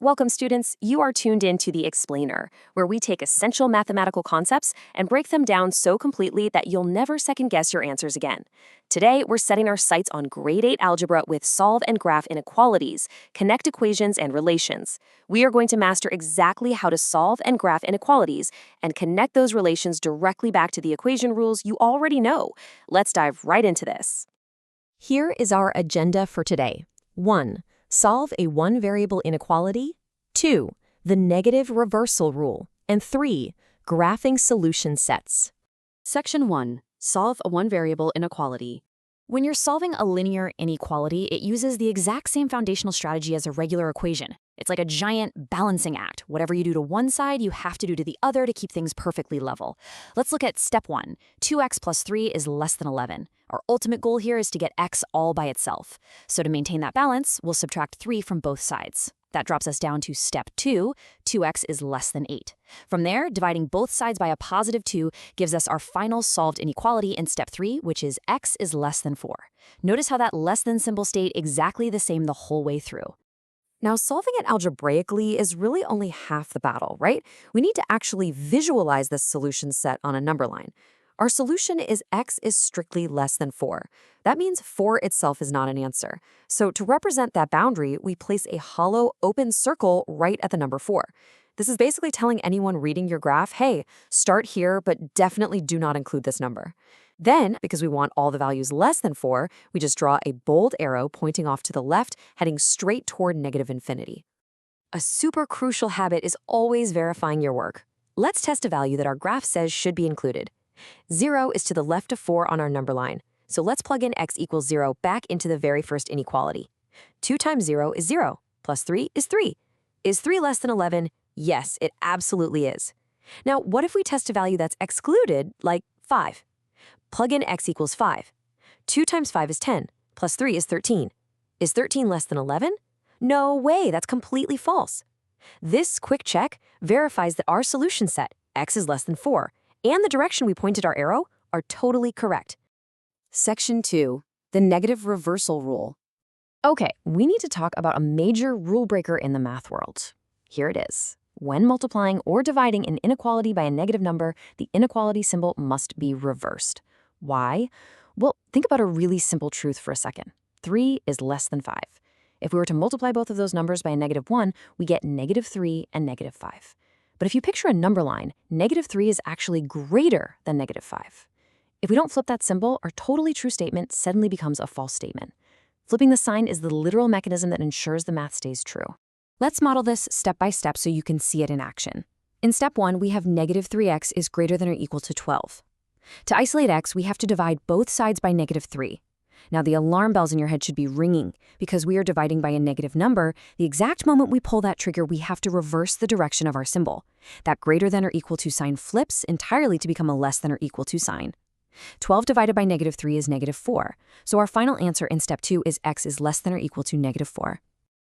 Welcome, students. You are tuned in to the Explainer, where we take essential mathematical concepts and break them down so completely that you'll never second-guess your answers again. Today, we're setting our sights on Grade 8 algebra with solve and graph inequalities, connect equations, and relations. We are going to master exactly how to solve and graph inequalities and connect those relations directly back to the equation rules you already know. Let's dive right into this. Here is our agenda for today. 1. Solve a one-variable inequality. 2. The negative reversal rule. And 3. Graphing solution sets. Section 1. Solve a one-variable inequality. When you're solving a linear inequality, it uses the exact same foundational strategy as a regular equation. It's like a giant balancing act. Whatever you do to one side, you have to do to the other to keep things perfectly level. Let's look at step 1. 2x plus 3 is less than 11. Our ultimate goal here is to get x all by itself. So to maintain that balance, we'll subtract 3 from both sides. That drops us down to step 2, 2x is less than 8. From there, dividing both sides by a positive 2 gives us our final solved inequality in step 3, which is x is less than 4. Notice how that less than symbol stayed exactly the same the whole way through. Now, solving it algebraically is really only half the battle, right? We need to actually visualize this solution set on a number line. Our solution is x is strictly less than 4. That means 4 itself is not an answer. So to represent that boundary, we place a hollow open circle right at the number 4. This is basically telling anyone reading your graph, hey, start here, but definitely do not include this number. Then, because we want all the values less than 4, we just draw a bold arrow pointing off to the left, heading straight toward negative infinity. A super crucial habit is always verifying your work. Let's test a value that our graph says should be included. 0 is to the left of 4 on our number line, so let's plug in x equals 0 back into the very first inequality. 2 times 0 is 0, plus 3 is 3. Is 3 less than 11? Yes, it absolutely is. Now, what if we test a value that's excluded, like 5? Plug in x equals 5. 2 times 5 is 10, plus 3 is 13. Is 13 less than 11? No way, that's completely false. This quick check verifies that our solution set, x is less than 4, and the direction we pointed our arrow are totally correct. Section 2. The negative reversal rule. Okay, we need to talk about a major rule breaker in the math world. Here it is. When multiplying or dividing an inequality by a negative number, the inequality symbol must be reversed. Why? Well, think about a really simple truth for a second. 3 is less than 5. If we were to multiply both of those numbers by a negative 1, we get negative 3 and negative 5. But if you picture a number line, negative 3 is actually greater than negative 5. If we don't flip that symbol, our totally true statement suddenly becomes a false statement. Flipping the sign is the literal mechanism that ensures the math stays true. Let's model this step by step so you can see it in action. In step 1, we have negative 3x is greater than or equal to 12. To isolate x, we have to divide both sides by negative 3. Now, the alarm bells in your head should be ringing because we are dividing by a negative number. The exact moment we pull that trigger, we have to reverse the direction of our symbol. That greater than or equal to sign flips entirely to become a less than or equal to sign. 12 divided by negative 3 is negative 4. So our final answer in step 2 is x is less than or equal to negative 4.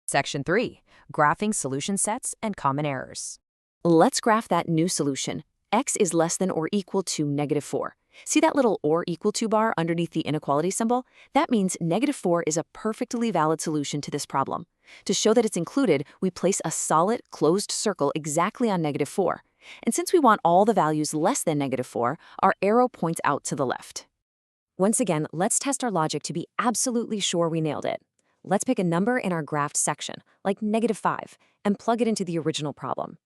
Section 3. Graphing solution sets and common errors. Let's graph that new solution. X is less than or equal to negative 4. See that little or equal to bar underneath the inequality symbol? That means negative 4 is a perfectly valid solution to this problem. To show that it's included, we place a solid, closed circle exactly on negative 4. And since we want all the values less than negative 4, our arrow points out to the left. Once again, let's test our logic to be absolutely sure we nailed it. Let's pick a number in our graphed section, like negative 5, and plug it into the original problem.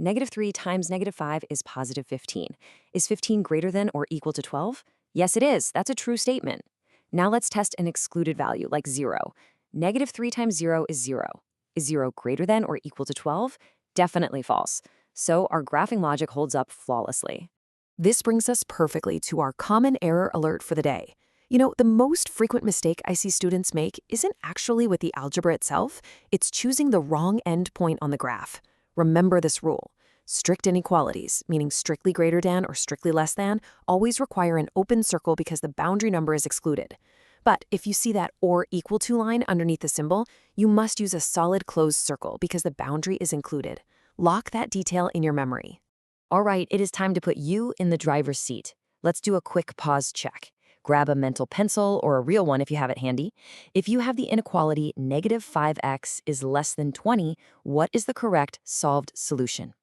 Negative 3 times negative 5 is positive 15. Is 15 greater than or equal to 12? Yes, it is. That's a true statement. Now let's test an excluded value, like 0. Negative 3 times 0 is 0. Is 0 greater than or equal to 12? Definitely false. So our graphing logic holds up flawlessly. This brings us perfectly to our common error alert for the day. You know, the most frequent mistake I see students make isn't actually with the algebra itself, it's choosing the wrong endpoint on the graph. Remember this rule. Strict inequalities, meaning strictly greater than or strictly less than, always require an open circle because the boundary number is excluded. But if you see that or equal to line underneath the symbol, you must use a solid closed circle because the boundary is included. Lock that detail in your memory. All right, it is time to put you in the driver's seat. Let's do a quick pause check. Grab a mental pencil or a real one if you have it handy. If you have the inequality negative 5x is less than 20, what is the correct solved solution?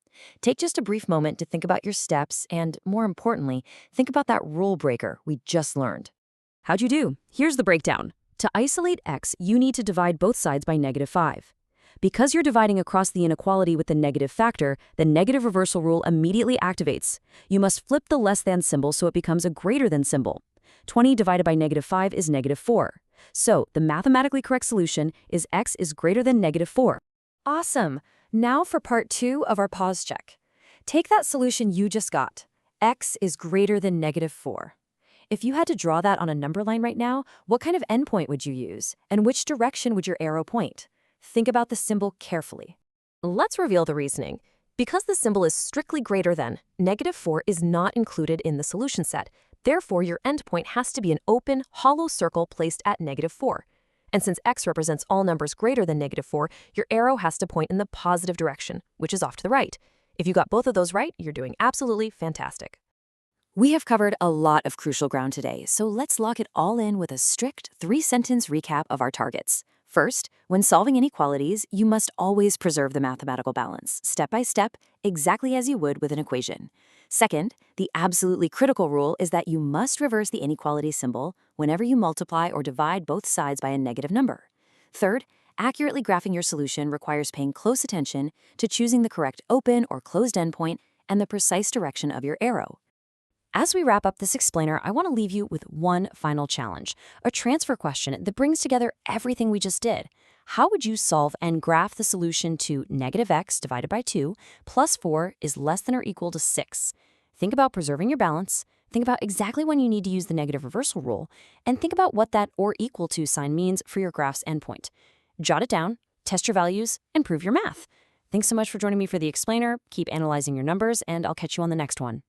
Take just a brief moment to think about your steps and, more importantly, think about that rule breaker we just learned. How'd you do? Here's the breakdown. To isolate x, you need to divide both sides by -5. Because you're dividing across the inequality with the negative factor, the negative reversal rule immediately activates. You must flip the less than symbol so it becomes a greater than symbol. 20 divided by -5 is -4. So the mathematically correct solution is x is greater than -4. Awesome! Now for part 2 of our pause check. Take that solution you just got. X is greater than -4. If you had to draw that on a number line right now, what kind of endpoint would you use? And which direction would your arrow point? Think about the symbol carefully. Let's reveal the reasoning. Because the symbol is strictly greater than, -4 is not included in the solution set. Therefore, your endpoint has to be an open, hollow circle placed at -4. And since x represents all numbers greater than -4, your arrow has to point in the positive direction, which is off to the right. If you got both of those right, you're doing absolutely fantastic. We have covered a lot of crucial ground today, so let's lock it all in with a strict 3-sentence recap of our targets. First, when solving inequalities, you must always preserve the mathematical balance, step by step, exactly as you would with an equation. Second, the absolutely critical rule is that you must reverse the inequality symbol whenever you multiply or divide both sides by a negative number. Third, accurately graphing your solution requires paying close attention to choosing the correct open or closed endpoint and the precise direction of your arrow. As we wrap up this explainer, I want to leave you with one final challenge, a transfer question that brings together everything we just did. How would you solve and graph the solution to -x divided by 2 plus 4 is less than or equal to 6? Think about preserving your balance, think about exactly when you need to use the negative reversal rule, and think about what that or equal to sign means for your graph's endpoint. Jot it down, test your values, and prove your math. Thanks so much for joining me for the explainer. Keep analyzing your numbers, and I'll catch you on the next one.